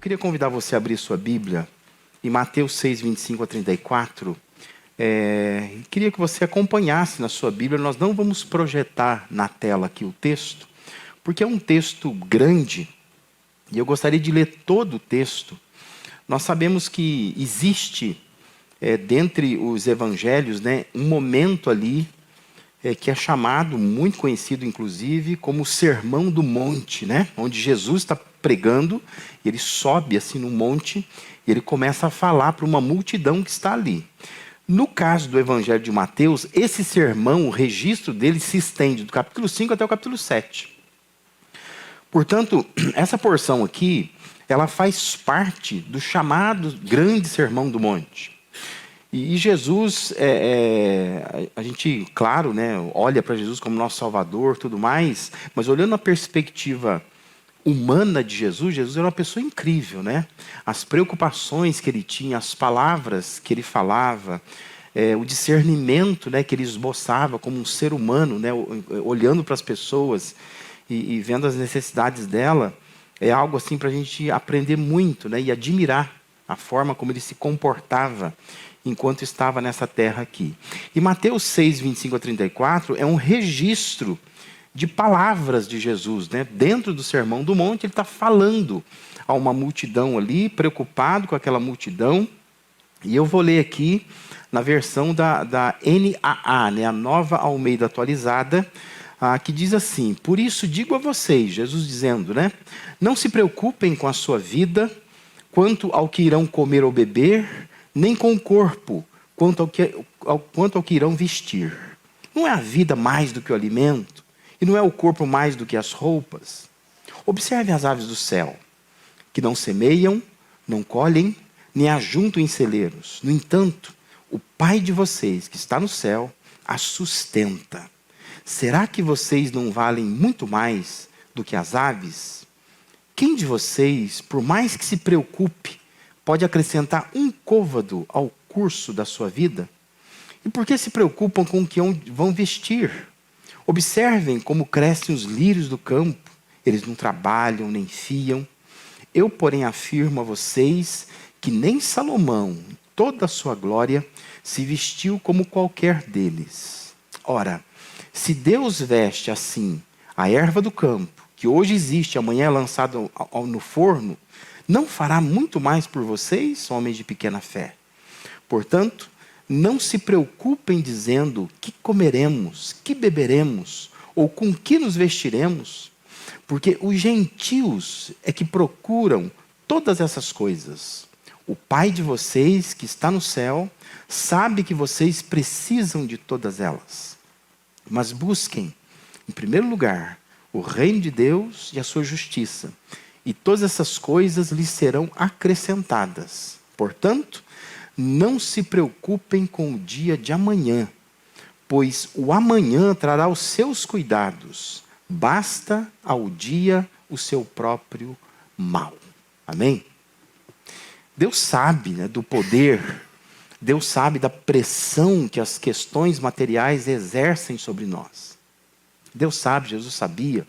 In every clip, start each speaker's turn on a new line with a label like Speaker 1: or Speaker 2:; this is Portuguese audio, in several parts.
Speaker 1: queria convidar você a abrir sua Bíblia em Mateus 6, 25 a 34. Queria que você acompanhasse na sua Bíblia. Nós não vamos projetar na tela aqui o texto, porque é um texto grande, e eu gostaria de ler todo o texto. Nós sabemos que existe, dentre os evangelhos, um momento ali, que é chamado, muito conhecido inclusive, como o Sermão do Monte, onde Jesus está pregando, e ele sobe assim no monte, e ele começa a falar para uma multidão que está ali. No caso do Evangelho de Mateus, esse sermão, o registro dele se estende do capítulo 5 até o capítulo 7. Portanto, essa porção aqui, ela faz parte do chamado Grande Sermão do Monte. E Jesus, a gente, claro, olha para Jesus como nosso Salvador, tudo mais, mas olhando a perspectiva humana de Jesus, Jesus era uma pessoa incrível, As preocupações que ele tinha, as palavras que ele falava, o discernimento, que ele esboçava como um ser humano, olhando para as pessoas e vendo as necessidades dela, é algo assim para a gente aprender muito, e admirar a forma como ele se comportava enquanto estava nessa terra aqui. E Mateus 6, 25 a 34 é um registro de palavras de Jesus, Dentro do Sermão do Monte, ele está falando a uma multidão ali, preocupado com aquela multidão. E eu vou ler aqui na versão da NAA, a Nova Almeida Atualizada, que diz assim: por isso digo a vocês, Jesus dizendo, não se preocupem com a sua vida, quanto ao que irão comer ou beber, nem com o corpo, quanto ao que irão vestir. Não é a vida mais do que o alimento? E não é o corpo mais do que as roupas? Observe as aves do céu, que não semeiam, não colhem, nem ajuntam em celeiros. No entanto, o Pai de vocês, que está no céu, as sustenta. Será que vocês não valem muito mais do que as aves? Quem de vocês, por mais que se preocupe, pode acrescentar um côvado ao curso da sua vida? E por que se preocupam com o que vão vestir? Observem como crescem os lírios do campo. Eles não trabalham, nem fiam. Eu, porém, afirmo a vocês que nem Salomão, em toda a sua glória, se vestiu como qualquer deles. Ora, se Deus veste assim a erva do campo, que hoje existe, amanhã é lançada no forno, não fará muito mais por vocês, homens de pequena fé? Portanto, não se preocupem dizendo que comeremos, que beberemos, ou com que nos vestiremos, porque os gentios é que procuram todas essas coisas. O Pai de vocês, que está no céu, sabe que vocês precisam de todas elas. Mas busquem, em primeiro lugar, o reino de Deus e a sua justiça, e todas essas coisas lhes serão acrescentadas. Portanto, não se preocupem com o dia de amanhã, pois o amanhã trará os seus cuidados. Basta ao dia o seu próprio mal. Amém? Deus sabe do poder, Deus sabe da pressão que as questões materiais exercem sobre nós. Deus sabe, Jesus sabia,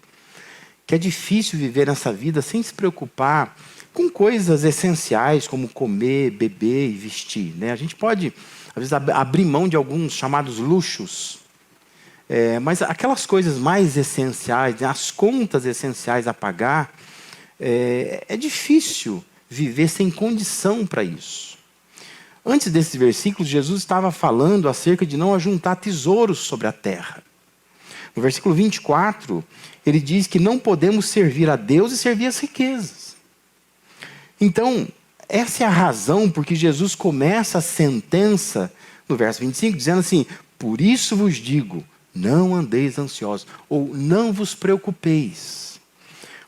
Speaker 1: que é difícil viver nessa vida sem se preocupar com coisas essenciais, como comer, beber e vestir. A gente pode, às vezes, abrir mão de alguns chamados luxos, mas aquelas coisas mais essenciais, as contas essenciais a pagar, é difícil viver sem condição para isso. Antes desses versículos, Jesus estava falando acerca de não ajuntar tesouros sobre a terra. No versículo 24, ele diz que não podemos servir a Deus e servir as riquezas. Então, essa é a razão por que Jesus começa a sentença, no verso 25, dizendo assim: por isso vos digo, não andeis ansiosos, ou não vos preocupeis.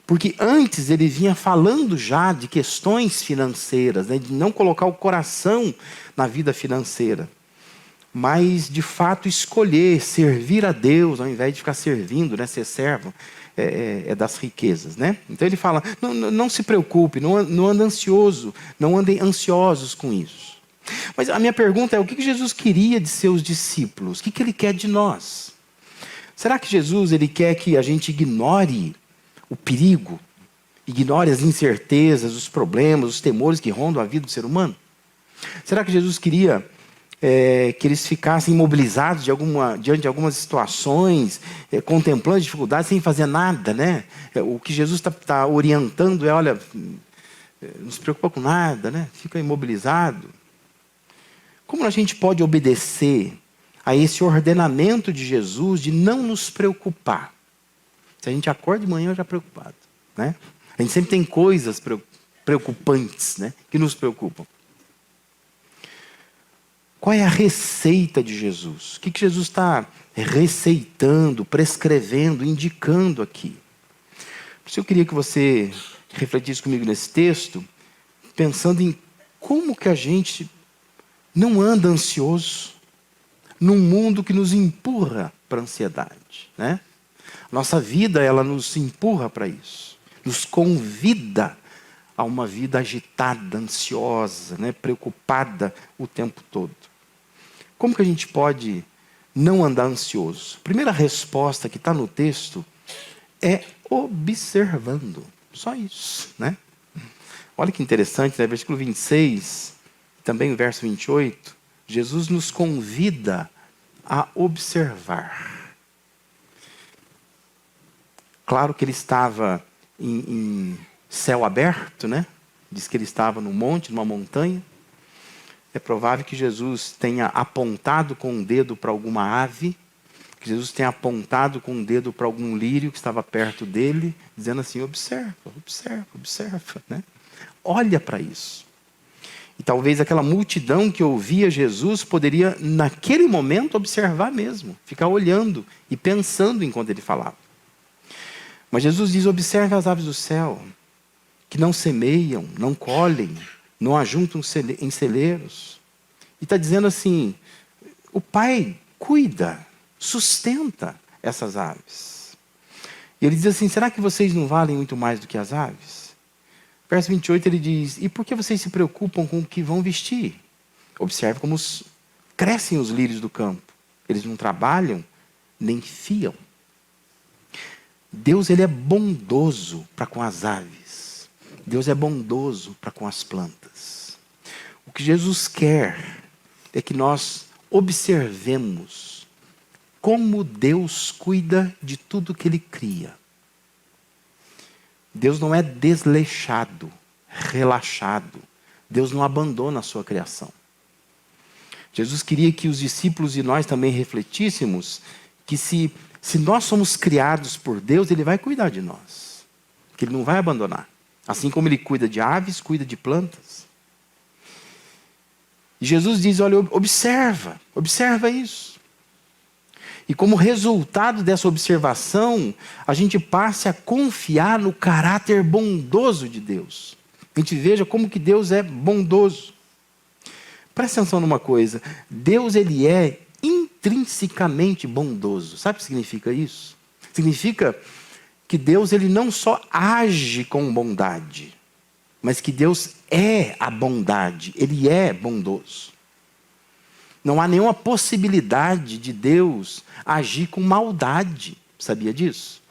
Speaker 1: Porque antes ele vinha falando já de questões financeiras, de não colocar o coração na vida financeira, mas de fato escolher servir a Deus ao invés de ficar servindo, ser servo das riquezas. Então ele fala, não se preocupe, não ande ansioso, não andem ansiosos com isso. Mas a minha pergunta é, o que Jesus queria de seus discípulos? O que ele quer de nós? Será que Jesus ele quer que a gente ignore o perigo ignore as incertezas, os problemas, os temores que rondam a vida do ser humano? Será que Jesus queria que eles ficassem imobilizados diante de algumas situações, contemplando as dificuldades, sem fazer nada, né? O que Jesus está orientando é, olha, não se preocupa com nada, né? Fica imobilizado. Como a gente pode obedecer a esse ordenamento de Jesus de não nos preocupar? Se a gente acorda de manhã já preocupado, né? A gente sempre tem coisas preocupantes, né, que nos preocupam. Qual é a receita de Jesus? O que Jesus está receitando, prescrevendo, indicando aqui? Por isso eu queria que você refletisse comigo nesse texto, pensando em como que a gente não anda ansioso num mundo que nos empurra para a ansiedade, né? Nossa vida, ela nos empurra para isso, nos convida a uma vida agitada, ansiosa, né? Preocupada o tempo todo. Como que a gente pode não andar ansioso? A primeira resposta que está no texto é observando. Só isso, né? Olha que interessante, né? Versículo 26, também o verso 28, Jesus nos convida a observar. Claro que ele estava em céu aberto, né? Diz que ele estava num monte, numa montanha. É provável que Jesus tenha apontado com um dedo para alguma ave, que Jesus tenha apontado com um dedo para algum lírio que estava perto dele, dizendo assim, observa, observa, observa, né? Olha para isso. E talvez aquela multidão que ouvia Jesus poderia, naquele momento, observar mesmo, ficar olhando e pensando enquanto ele falava. Mas Jesus diz, observe as aves do céu, que não semeiam, não colhem, não ajuntam em celeiros. E está dizendo assim, o Pai cuida, sustenta essas aves. E ele diz assim, será que vocês não valem muito mais do que as aves? Verso 28 ele diz, e por que vocês se preocupam com o que vão vestir? Observe como crescem os lírios do campo. Eles não trabalham, nem fiam. Deus, ele é bondoso para com as aves. Deus é bondoso para com as plantas. O que Jesus quer é que nós observemos como Deus cuida de tudo que ele cria. Deus não é desleixado, relaxado. Deus não abandona a sua criação. Jesus queria que os discípulos e nós também refletíssemos que se nós somos criados por Deus, ele vai cuidar de nós. Que ele não vai abandonar. Assim como ele cuida de aves, cuida de plantas. E Jesus diz, olha, observa isso. E como resultado dessa observação, a gente passe a confiar no caráter bondoso de Deus. A gente veja como que Deus é bondoso. Presta atenção numa coisa, Deus, ele é intrinsecamente bondoso. Sabe o que significa isso? Significa que Deus, ele não só age com bondade, mas que Deus é a bondade, ele é bondoso. Não há nenhuma possibilidade de Deus agir com maldade. Sabia disso?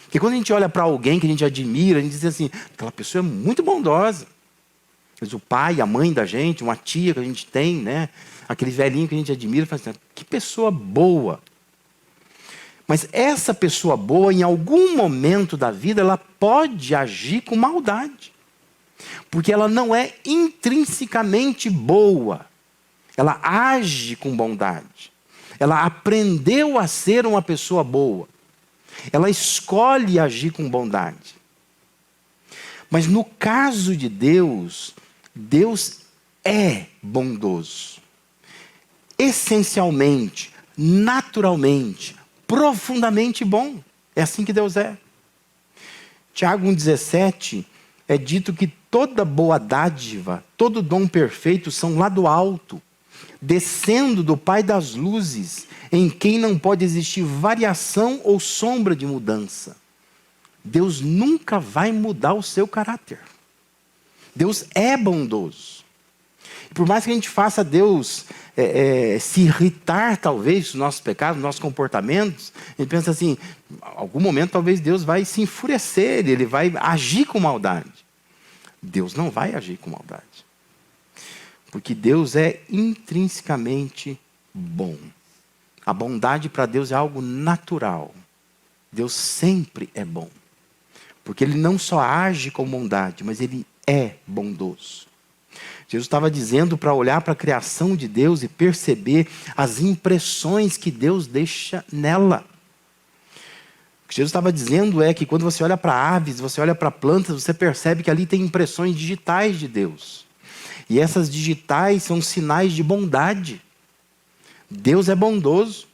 Speaker 1: Porque quando a gente olha para alguém que a gente admira, a gente diz assim, aquela pessoa é muito bondosa. Mas o pai, a mãe da gente, uma tia que a gente tem, né? Aquele velhinho que a gente admira, fala assim, que pessoa boa. Mas essa pessoa boa, em algum momento da vida, ela pode agir com maldade. Porque ela não é intrinsecamente boa. Ela age com bondade. Ela aprendeu a ser uma pessoa boa. Ela escolhe agir com bondade. Mas no caso de Deus, Deus é bondoso. Essencialmente, naturalmente, profundamente bom. É assim que Deus é. Tiago 1,17 é dito que toda boa dádiva, todo dom perfeito são lá do alto, descendo do Pai das luzes, em quem não pode existir variação ou sombra de mudança. Deus nunca vai mudar o seu caráter. Deus é bondoso. Por mais que a gente faça Deus se irritar, talvez, dos nossos pecados, dos nossos comportamentos, a gente pensa assim, em algum momento talvez Deus vai se enfurecer, Ele vai agir com maldade. Deus não vai agir com maldade. Porque Deus é intrinsecamente bom. A bondade para Deus é algo natural. Deus sempre é bom. Porque Ele não só age com bondade, mas Ele é bondoso. Jesus estava dizendo para olhar para a criação de Deus e perceber as impressões que Deus deixa nela. O que Jesus estava dizendo é que quando você olha para aves, você olha para plantas, você percebe que ali tem impressões digitais de Deus. E essas digitais são sinais de bondade. Deus é bondoso.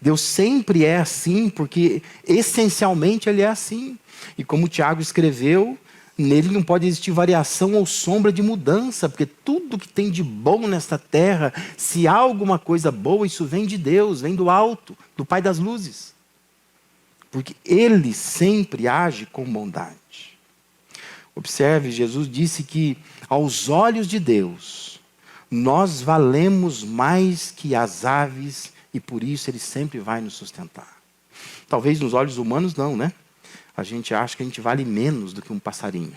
Speaker 1: Deus sempre é assim, porque essencialmente Ele é assim. E como o Tiago escreveu, nele não pode existir variação ou sombra de mudança, porque tudo que tem de bom nesta terra, se há alguma coisa boa, isso vem de Deus, vem do alto, do Pai das luzes. Porque Ele sempre age com bondade. Observe, Jesus disse que aos olhos de Deus, nós valemos mais que as aves e por isso Ele sempre vai nos sustentar. Talvez nos olhos humanos não, né? A gente acha que a gente vale menos do que um passarinho.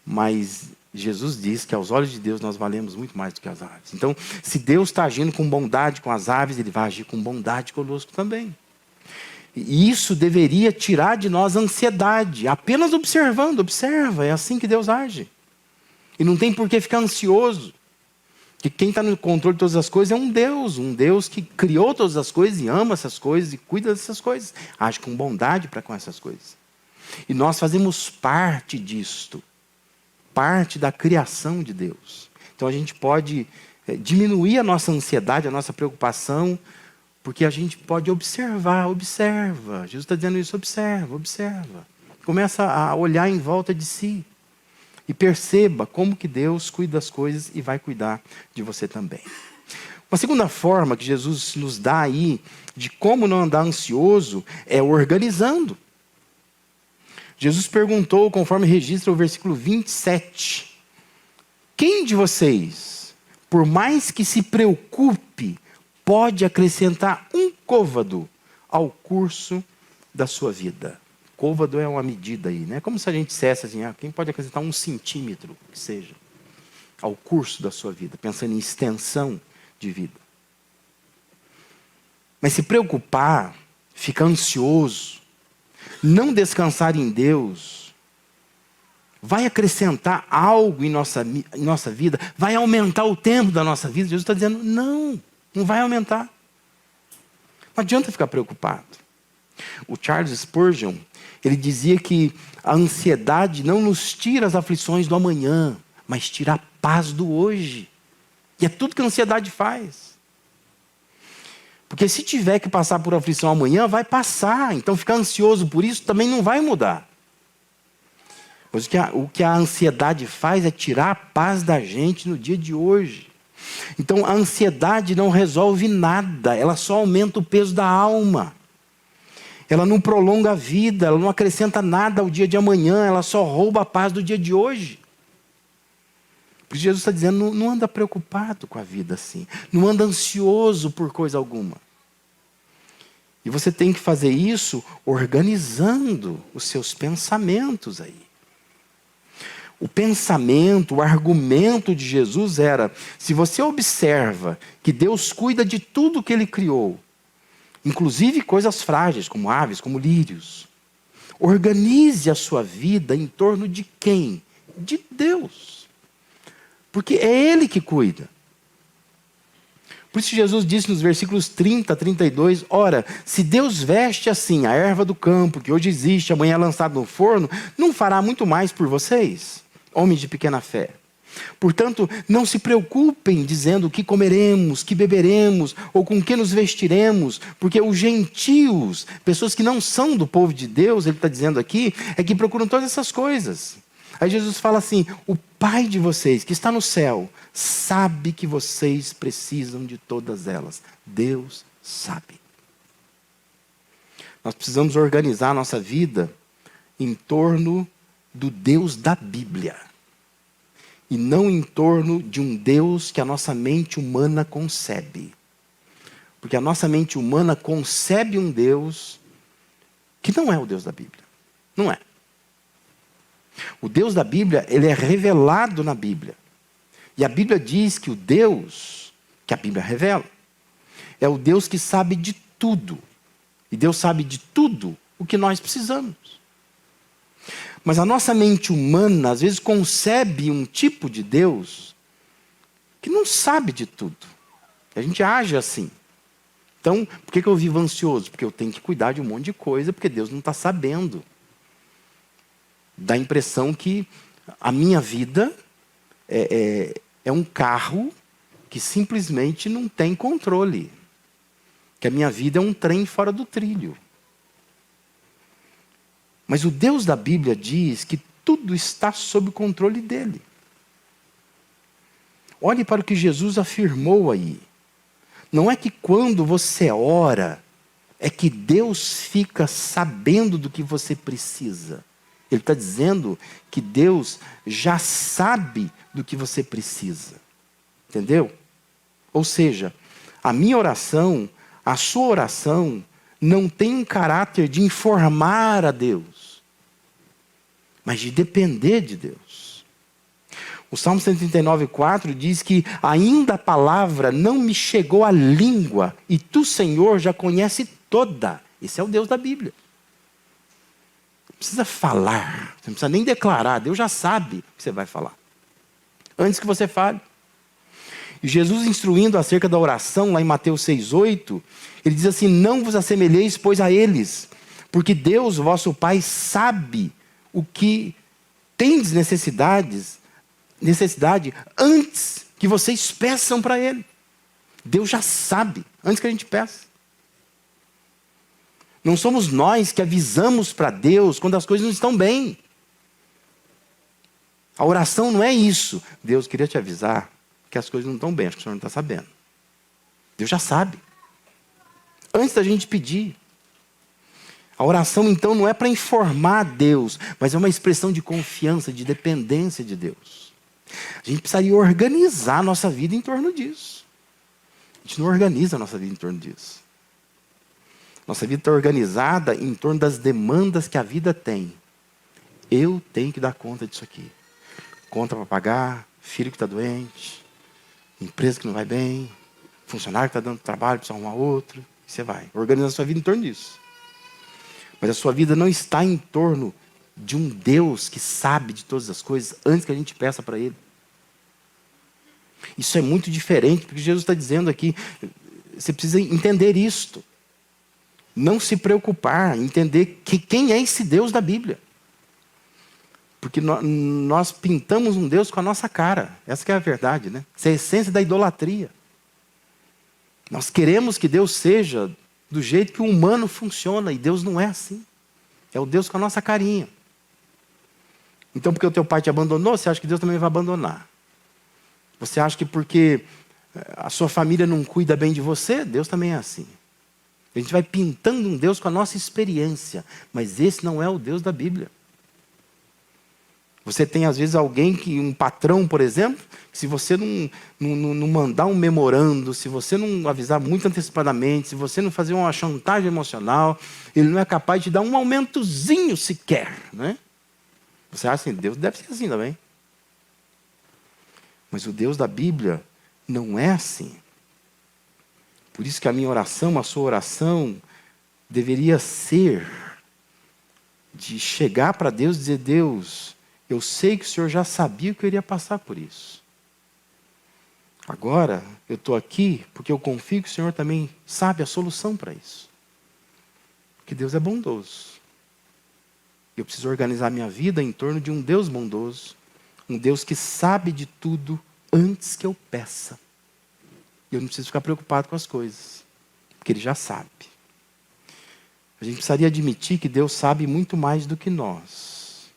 Speaker 1: Mas Jesus diz que aos olhos de Deus nós valemos muito mais do que as aves. Então, se Deus está agindo com bondade com as aves, Ele vai agir com bondade conosco também. E isso deveria tirar de nós a ansiedade. Apenas observando, observa, é assim que Deus age. E não tem por que ficar ansioso. Que quem está no controle de todas as coisas é um Deus que criou todas as coisas e ama essas coisas e cuida dessas coisas. Age com bondade para com essas coisas. E nós fazemos parte disto, parte da criação de Deus. Então a gente pode diminuir a nossa ansiedade, a nossa preocupação, porque a gente pode observa. Jesus está dizendo isso, observa. Começa a olhar em volta de si. E perceba como que Deus cuida das coisas e vai cuidar de você também. Uma segunda forma que Jesus nos dá aí de como não andar ansioso é organizando. Jesus perguntou, conforme registra o versículo 27, quem de vocês, por mais que se preocupe, pode acrescentar um côvado ao curso da sua vida? Côvado é uma medida aí, né? Como se a gente dissesse assim, quem pode acrescentar 1 centímetro, que seja, ao curso da sua vida, pensando em extensão de vida. Mas se preocupar, ficar ansioso, não descansar em Deus, vai acrescentar algo em nossa vida, vai aumentar o tempo da nossa vida. Jesus está dizendo, não vai aumentar. Não adianta ficar preocupado. O Charles Spurgeon, ele dizia que a ansiedade não nos tira as aflições do amanhã, mas tira a paz do hoje. E é tudo que a ansiedade faz. Porque se tiver que passar por aflição amanhã, vai passar. Então ficar ansioso por isso também não vai mudar. Pois o que a ansiedade faz é tirar a paz da gente no dia de hoje. Então a ansiedade não resolve nada, ela só aumenta o peso da alma. Ela não prolonga a vida, ela não acrescenta nada ao dia de amanhã, ela só rouba a paz do dia de hoje. Por isso Jesus está dizendo, não anda preocupado com a vida assim, não anda ansioso por coisa alguma. E você tem que fazer isso organizando os seus pensamentos aí. O pensamento, o argumento de Jesus era, se você observa que Deus cuida de tudo que Ele criou, inclusive coisas frágeis, como aves, como lírios. Organize a sua vida em torno de quem? De Deus. Porque é Ele que cuida. Por isso Jesus disse nos versículos 30 a 32, ora, se Deus veste assim a erva do campo, que hoje existe, amanhã é lançada no forno, não fará muito mais por vocês, homens de pequena fé. Portanto, não se preocupem dizendo o que comeremos, que beberemos, ou com que nos vestiremos, porque os gentios, pessoas que não são do povo de Deus, ele está dizendo aqui, é que procuram todas essas coisas. Aí Jesus fala assim, o Pai de vocês, que está no céu, sabe que vocês precisam de todas elas. Deus sabe. Nós precisamos organizar a nossa vida em torno do Deus da Bíblia. e não em torno de um Deus que a nossa mente humana concebe. Porque a nossa mente humana concebe um Deus que não é o Deus da Bíblia. Não é. O Deus da Bíblia, ele é revelado na Bíblia. E a Bíblia diz que o Deus que a Bíblia revela é o Deus que sabe de tudo. E Deus sabe de tudo o que nós precisamos. Mas a nossa mente humana, às vezes, concebe um tipo de Deus que não sabe de tudo. A gente age assim. Então, por que eu vivo ansioso? Porque eu tenho que cuidar de um monte de coisa, porque Deus não está sabendo. Dá a impressão que a minha vida é um carro que simplesmente não tem controle. Que a minha vida é um trem fora do trilho. Mas o Deus da Bíblia diz que tudo está sob o controle dele. Olhe para o que Jesus afirmou aí. Não é que quando você ora, é que Deus fica sabendo do que você precisa. Ele está dizendo que Deus já sabe do que você precisa. Entendeu? Ou seja, a minha oração, a sua oração, não tem um caráter de informar a Deus, mas de depender de Deus. O Salmo 139:4 diz que ainda a palavra não me chegou à língua, e tu, Senhor, já conhece toda. Esse é o Deus da Bíblia. Não precisa falar, você não precisa nem declarar, Deus já sabe o que você vai falar. Antes que você fale. E Jesus instruindo acerca da oração, lá em Mateus 6:8, ele diz assim: não vos assemelheis, pois, a eles, porque Deus, vosso Pai, sabe o que tendes necessidade antes que vocês peçam para Ele. Deus já sabe, antes que a gente peça. Não somos nós que avisamos para Deus quando as coisas não estão bem. A oração não é isso. Deus, queria te avisar que as coisas não estão bem, acho que o senhor não está sabendo. Deus já sabe. Antes da gente pedir. A oração, então, não é para informar Deus, mas é uma expressão de confiança, de dependência de Deus. A gente precisaria organizar a nossa vida em torno disso. A gente não organiza a nossa vida em torno disso. Nossa vida está organizada em torno das demandas que a vida tem. Eu tenho que dar conta disso aqui. Conta para pagar, filho que está doente, empresa que não vai bem, funcionário que está dando trabalho, precisa arrumar outro. E você vai organizando a sua vida em torno disso. Mas a sua vida não está em torno de um Deus que sabe de todas as coisas antes que a gente peça para Ele. Isso é muito diferente, porque Jesus está dizendo aqui, você precisa entender isto. Não se preocupar, entender quem é esse Deus da Bíblia. Porque nós pintamos um Deus com a nossa cara. Essa que é a verdade, né? Essa é a essência da idolatria. Nós queremos que Deus seja do jeito que o humano funciona, e Deus não é assim. É o Deus com a nossa carinha. Então, porque o teu pai te abandonou, você acha que Deus também vai abandonar. Você acha que porque a sua família não cuida bem de você, Deus também é assim. A gente vai pintando um Deus com a nossa experiência, mas esse não é o Deus da Bíblia. Você tem, às vezes, um patrão, por exemplo, que se você não mandar um memorando, se você não avisar muito antecipadamente, se você não fazer uma chantagem emocional, ele não é capaz de dar um aumentozinho sequer. Né? Você acha assim, Deus deve ser assim também. Mas o Deus da Bíblia não é assim. Por isso que a minha oração, a sua oração, deveria ser de chegar para Deus e dizer: Deus, eu sei que o Senhor já sabia que eu iria passar por isso. Agora, eu estou aqui porque eu confio que o Senhor também sabe a solução para isso. Porque Deus é bondoso. Eu preciso organizar minha vida em torno de um Deus bondoso. Um Deus que sabe de tudo antes que eu peça. Eu não preciso ficar preocupado com as coisas. Porque Ele já sabe. A gente precisaria admitir que Deus sabe muito mais do que nós.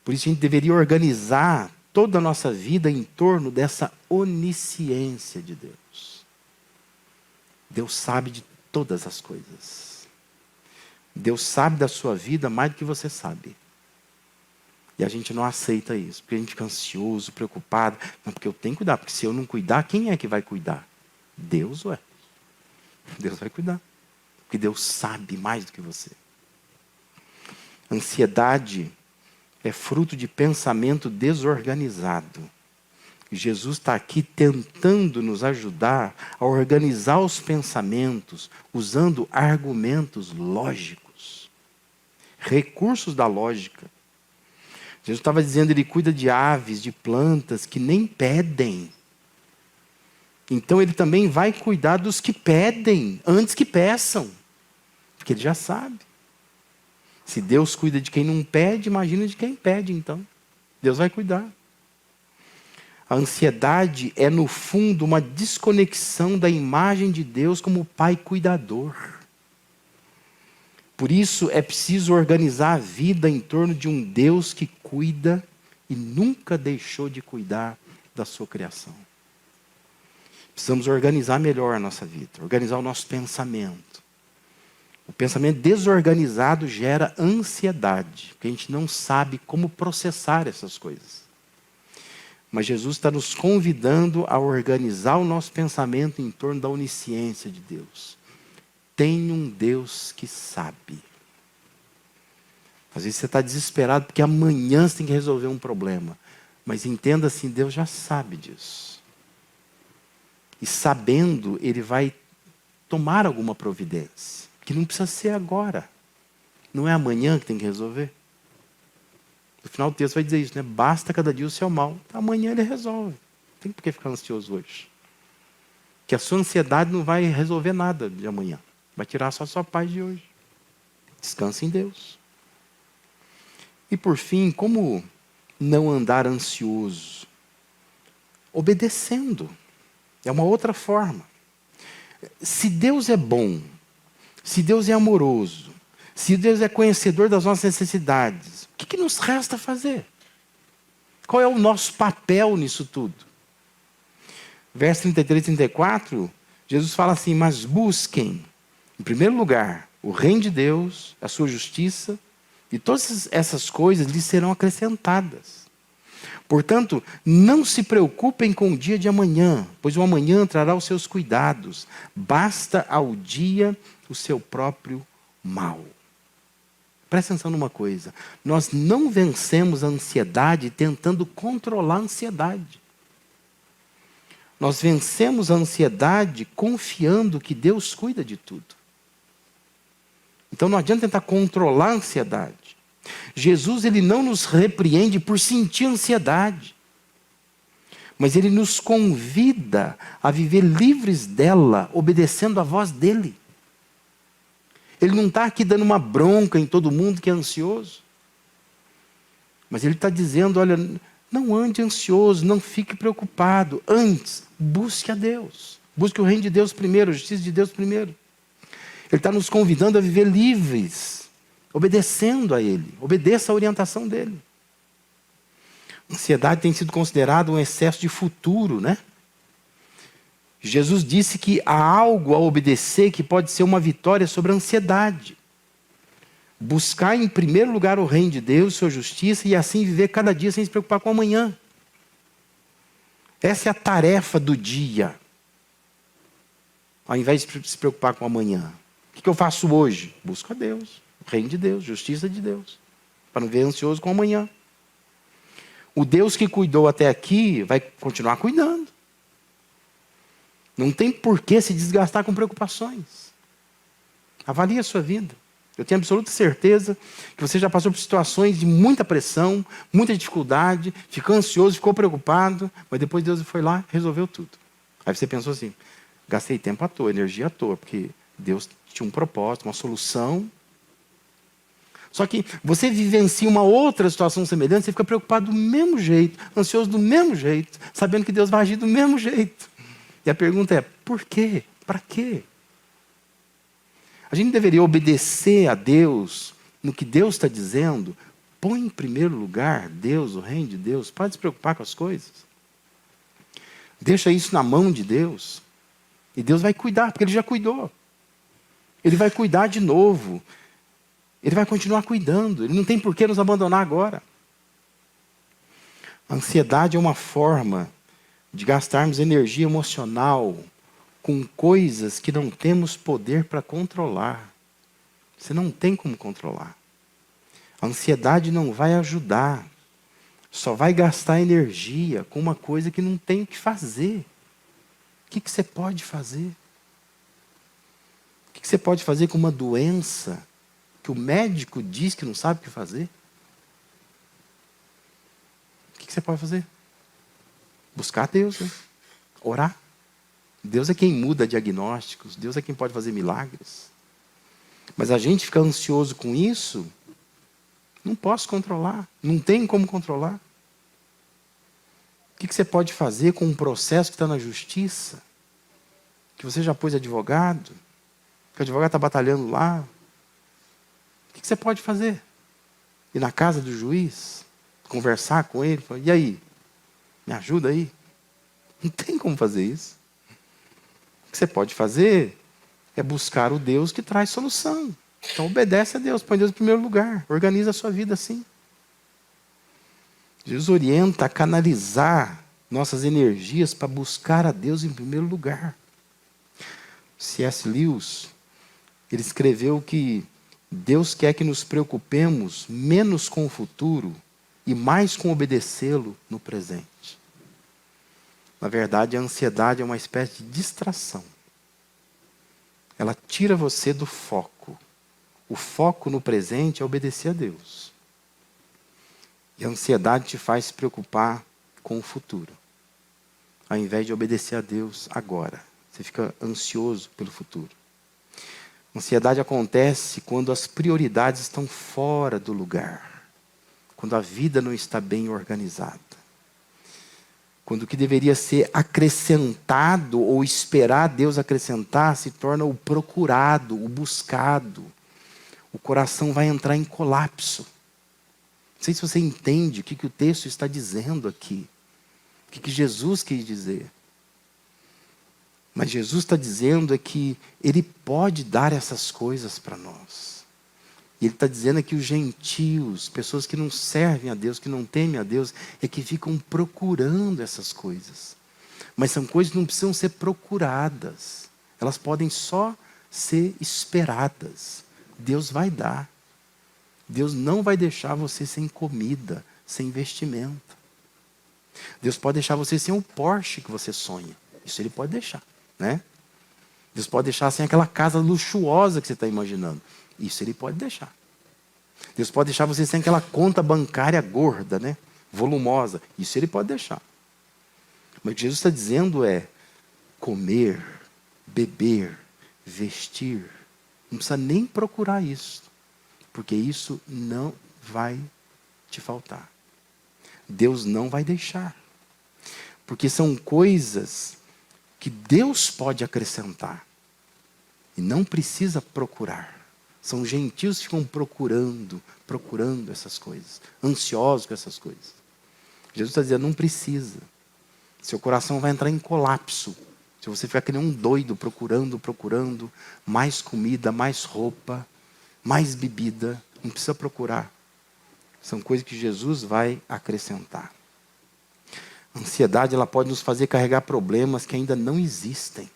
Speaker 1: Por isso a gente deveria organizar toda a nossa vida em torno dessa onisciência de Deus. Deus sabe de todas as coisas. Deus sabe da sua vida mais do que você sabe. E a gente não aceita isso, porque a gente fica ansioso, preocupado. Não, porque eu tenho que cuidar, porque se eu não cuidar, quem é que vai cuidar? Deus, ué. Deus vai cuidar. Porque Deus sabe mais do que você. Ansiedade é fruto de pensamento desorganizado. E Jesus está aqui tentando nos ajudar a organizar os pensamentos, usando argumentos lógicos, recursos da lógica. Jesus estava dizendo, ele cuida de aves, de plantas que nem pedem. Então ele também vai cuidar dos que pedem, antes que peçam. Porque ele já sabe. Se Deus cuida de quem não pede, imagina de quem pede, então. Deus vai cuidar. A ansiedade é, no fundo, uma desconexão da imagem de Deus como Pai cuidador. Por isso, é preciso organizar a vida em torno de um Deus que cuida e nunca deixou de cuidar da sua criação. Precisamos organizar melhor a nossa vida, organizar o nosso pensamento. O pensamento desorganizado gera ansiedade, porque a gente não sabe como processar essas coisas. Mas Jesus está nos convidando a organizar o nosso pensamento em torno da onisciência de Deus. Tem um Deus que sabe. Às vezes você está desesperado porque amanhã você tem que resolver um problema. Mas entenda assim, Deus já sabe disso. E sabendo, Ele vai tomar alguma providência. Que não precisa ser agora. Não é amanhã que tem que resolver. No final do texto vai dizer isso, né? Basta cada dia o seu mal. Amanhã ele resolve. Não tem por que ficar ansioso hoje. Que a sua ansiedade não vai resolver nada de amanhã. Vai tirar só a sua paz de hoje. Descanse em Deus. E por fim, como não andar ansioso? Obedecendo. É uma outra forma. Se Deus é bom, se Deus é amoroso, se Deus é conhecedor das nossas necessidades, o que nos resta fazer? Qual é o nosso papel nisso tudo? Verso 33 e 34, Jesus fala assim, mas busquem, em primeiro lugar, o reino de Deus, a sua justiça, e todas essas coisas lhes serão acrescentadas. Portanto, não se preocupem com o dia de amanhã, pois o amanhã trará os seus cuidados. Basta ao dia o seu próprio mal. Presta atenção numa coisa. Nós não vencemos a ansiedade tentando controlar a ansiedade. Nós vencemos a ansiedade confiando que Deus cuida de tudo. Então não adianta tentar controlar a ansiedade. Jesus, ele não nos repreende por sentir ansiedade. Mas ele nos convida a viver livres dela, obedecendo à voz dele. Ele não está aqui dando uma bronca em todo mundo que é ansioso. Mas ele está dizendo, olha, não ande ansioso, não fique preocupado. Antes, busque a Deus. Busque o reino de Deus primeiro, a justiça de Deus primeiro. Ele está nos convidando a viver livres, obedecendo a Ele. Obedeça a orientação dele. Ansiedade tem sido considerada um excesso de futuro, né? Jesus disse que há algo a obedecer que pode ser uma vitória sobre a ansiedade. Buscar em primeiro lugar o reino de Deus, sua justiça, e assim viver cada dia sem se preocupar com o amanhã. Essa é a tarefa do dia. Ao invés de se preocupar com o amanhã. O que eu faço hoje? Busco a Deus, o reino de Deus, justiça de Deus. Para não viver ansioso com o amanhã. O Deus que cuidou até aqui vai continuar cuidando. Não tem por que se desgastar com preocupações. Avalie a sua vida. Eu tenho absoluta certeza que você já passou por situações de muita pressão, muita dificuldade, ficou ansioso, ficou preocupado, mas depois Deus foi lá e resolveu tudo. Aí você pensou assim, gastei tempo à toa, energia à toa, porque Deus tinha um propósito, uma solução. Só que você vivencia uma outra situação semelhante, você fica preocupado do mesmo jeito, ansioso do mesmo jeito, sabendo que Deus vai agir do mesmo jeito. E a pergunta é, por quê? Para quê? A gente deveria obedecer a Deus no que Deus está dizendo. Põe em primeiro lugar Deus, o reino de Deus. Pode se preocupar com as coisas. Deixa isso na mão de Deus. E Deus vai cuidar, porque Ele já cuidou. Ele vai cuidar de novo. Ele vai continuar cuidando. Ele não tem por que nos abandonar agora. A ansiedade é uma forma de gastarmos energia emocional com coisas que não temos poder para controlar. Você não tem como controlar. A ansiedade não vai ajudar. Só vai gastar energia com uma coisa que não tem o que fazer. O que você pode fazer? O que você pode fazer com uma doença que o médico diz que não sabe o que fazer? O que você pode fazer? Buscar Deus, né? Orar. Deus é quem muda diagnósticos, Deus é quem pode fazer milagres. Mas a gente fica ansioso com isso, não posso controlar, não tem como controlar. O que você pode fazer com um processo que está na justiça? Que você já pôs advogado, que o advogado está batalhando lá. O que você pode fazer? Ir na casa do juiz, conversar com ele, falar, e aí? Me ajuda aí? Não tem como fazer isso. O que você pode fazer é buscar o Deus que traz solução. Então obedece a Deus, põe Deus em primeiro lugar, organiza a sua vida assim. Jesus orienta a canalizar nossas energias para buscar a Deus em primeiro lugar. C.S. Lewis, ele escreveu que Deus quer que nos preocupemos menos com o futuro e mais com obedecê-lo no presente. Na verdade, a ansiedade é uma espécie de distração. Ela tira você do foco. O foco no presente é obedecer a Deus. E a ansiedade te faz se preocupar com o futuro, ao invés de obedecer a Deus agora. Você fica ansioso pelo futuro. A ansiedade acontece quando as prioridades estão fora do lugar, quando a vida não está bem organizada. Quando o que deveria ser acrescentado ou esperar Deus acrescentar se torna o procurado, o buscado. O coração vai entrar em colapso. Não sei se você entende o que o texto está dizendo aqui. O que Jesus quis dizer. Mas Jesus está dizendo é que Ele pode dar essas coisas para nós. E Ele está dizendo é que os gentios, pessoas que não servem a Deus, que não temem a Deus, é que ficam procurando essas coisas. Mas são coisas que não precisam ser procuradas. Elas podem só ser esperadas. Deus vai dar. Deus não vai deixar você sem comida, sem vestimenta. Deus pode deixar você sem o Porsche que você sonha. Isso Ele pode deixar, né? Deus pode deixar sem aquela casa luxuosa que você está imaginando. Isso Ele pode deixar. Deus pode deixar você sem aquela conta bancária gorda, né? Volumosa. Isso Ele pode deixar. Mas o que Jesus está dizendo é comer, beber, vestir. Não precisa nem procurar isso. Porque isso não vai te faltar. Deus não vai deixar. Porque são coisas que Deus pode acrescentar. E não precisa procurar. São gentios que ficam procurando essas coisas. Ansiosos com essas coisas. Jesus está dizendo, não precisa. Seu coração vai entrar em colapso. Se você ficar que nem um doido procurando mais comida, mais roupa, mais bebida, não precisa procurar. São coisas que Jesus vai acrescentar. A ansiedade ela pode nos fazer carregar problemas que ainda não existem.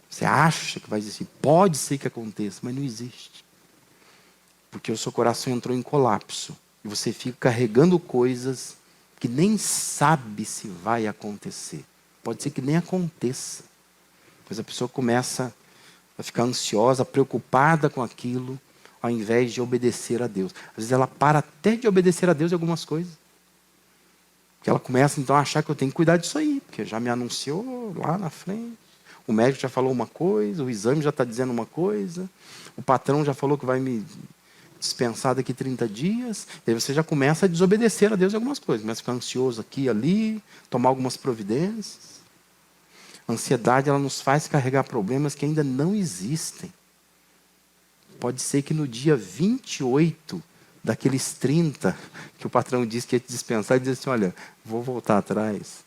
Speaker 1: Você acha que vai existir, pode ser que aconteça, mas não existe. Porque o seu coração entrou em colapso. E você fica carregando coisas que nem sabe se vai acontecer. Pode ser que nem aconteça. Pois a pessoa começa a ficar ansiosa, preocupada com aquilo, ao invés de obedecer a Deus. Às vezes ela para até de obedecer a Deus em algumas coisas. Porque ela começa então a achar que eu tenho que cuidar disso aí, porque já me anunciou lá na frente. O médico já falou uma coisa, o exame já está dizendo uma coisa, o patrão já falou que vai me dispensar daqui 30 dias. E aí você já começa a desobedecer a Deus em algumas coisas. Começa a ficar ansioso aqui e ali, tomar algumas providências. A ansiedade ela nos faz carregar problemas que ainda não existem. Pode ser que no dia 28 daqueles 30 que o patrão disse que ia te dispensar, ele diz assim, olha, vou voltar atrás,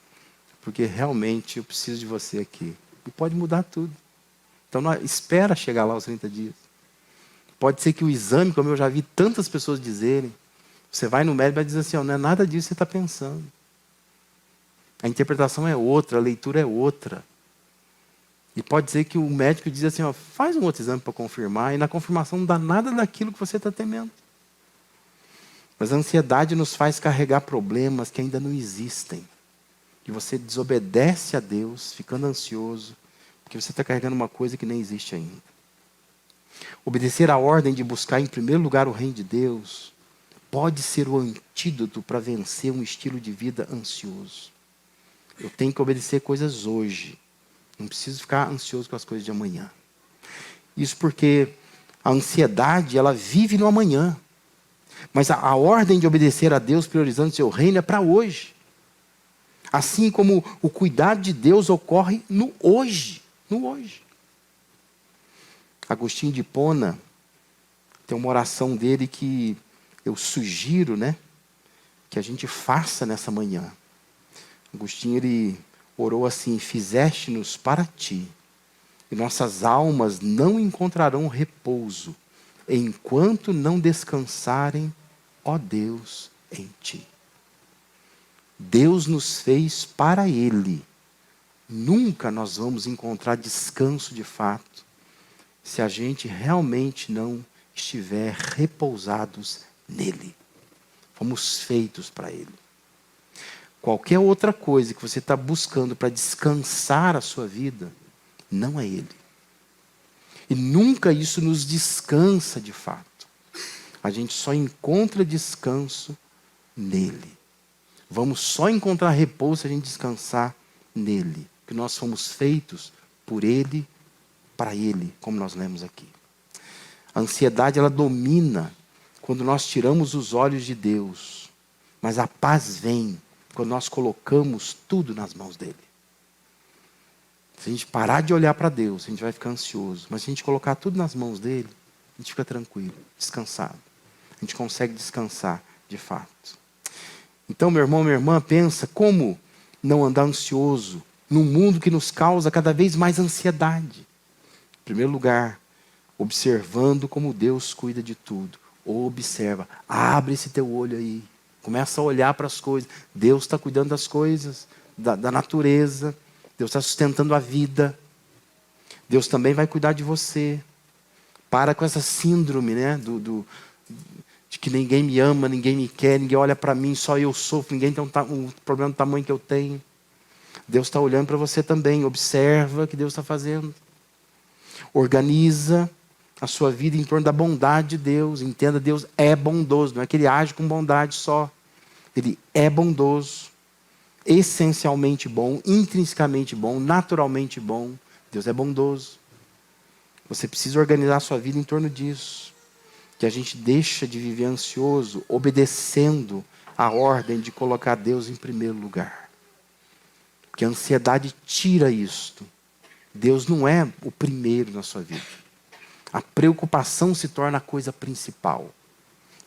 Speaker 1: porque realmente eu preciso de você aqui. E pode mudar tudo. Então não espera chegar lá os 30 dias. Pode ser que o exame, como eu já vi tantas pessoas dizerem, Você vai no médico e vai dizer assim, não é nada disso que você está pensando. A interpretação é outra, a leitura é outra. E pode ser que o médico diz assim, faz um outro exame para confirmar, e na confirmação não dá nada daquilo que você está temendo. Mas a ansiedade nos faz carregar problemas que ainda não existem. E você desobedece a Deus, ficando ansioso, porque você está carregando uma coisa que nem existe ainda. Obedecer à ordem de buscar em primeiro lugar o reino de Deus pode ser o antídoto para vencer um estilo de vida ansioso. Eu tenho que obedecer coisas hoje. Não preciso ficar ansioso com as coisas de amanhã. Isso porque a ansiedade, ela vive no amanhã. Mas a ordem de obedecer a Deus, priorizando o seu reino, é para hoje. Assim como o cuidado de Deus ocorre no hoje. No hoje. Agostinho de Hipona tem uma oração dele que eu sugiro, que a gente faça nessa manhã. Agostinho, ele orou assim: fizeste-nos para ti, e nossas almas não encontrarão repouso, enquanto não descansarem, ó Deus, em ti. Deus nos fez para Ele. Nunca nós vamos encontrar descanso de fato, se a gente realmente não estiver repousados nele. Fomos feitos para Ele. Qualquer outra coisa que você está buscando para descansar a sua vida, não é Ele. E nunca isso nos descansa de fato. A gente só encontra descanso nele. Vamos só encontrar repouso se a gente descansar nele. Porque nós fomos feitos por Ele, para Ele, como nós lemos aqui. A ansiedade, ela domina quando nós tiramos os olhos de Deus. Mas a paz vem quando nós colocamos tudo nas mãos dele. Se a gente parar de olhar para Deus, a gente vai ficar ansioso. Mas se a gente colocar tudo nas mãos dele, a gente fica tranquilo, descansado. A gente consegue descansar de fato. Então, meu irmão, minha irmã, pensa como não andar ansioso num mundo que nos causa cada vez mais ansiedade. Em primeiro lugar, observando como Deus cuida de tudo. Observa, abre esse teu olho aí. Começa a olhar para as coisas. Deus está cuidando das coisas, da natureza. Deus está sustentando a vida. Deus também vai cuidar de você. Para com essa síndrome, de que ninguém me ama, ninguém me quer, ninguém olha para mim, só eu sofro, ninguém tem um problema do tamanho que eu tenho. Deus está olhando para você também. Observa o que Deus está fazendo. Organiza a sua vida em torno da bondade de Deus. Entenda, Deus é bondoso. Não é que Ele age com bondade só. Ele é bondoso. Essencialmente bom, intrinsecamente bom, naturalmente bom. Deus é bondoso. Você precisa organizar a sua vida em torno disso. Que a gente deixa de viver ansioso, obedecendo a ordem de colocar Deus em primeiro lugar. Porque a ansiedade tira isto. Deus não é o primeiro na sua vida. A preocupação se torna a coisa principal.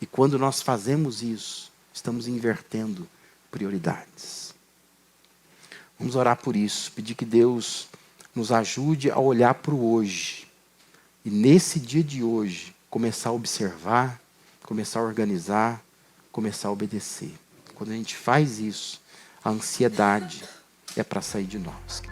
Speaker 1: E quando nós fazemos isso, estamos invertendo prioridades. Vamos orar por isso, pedir que Deus nos ajude a olhar para o hoje. E nesse dia de hoje, começar a observar, começar a organizar, começar a obedecer. Quando a gente faz isso, a ansiedade é para sair de nós.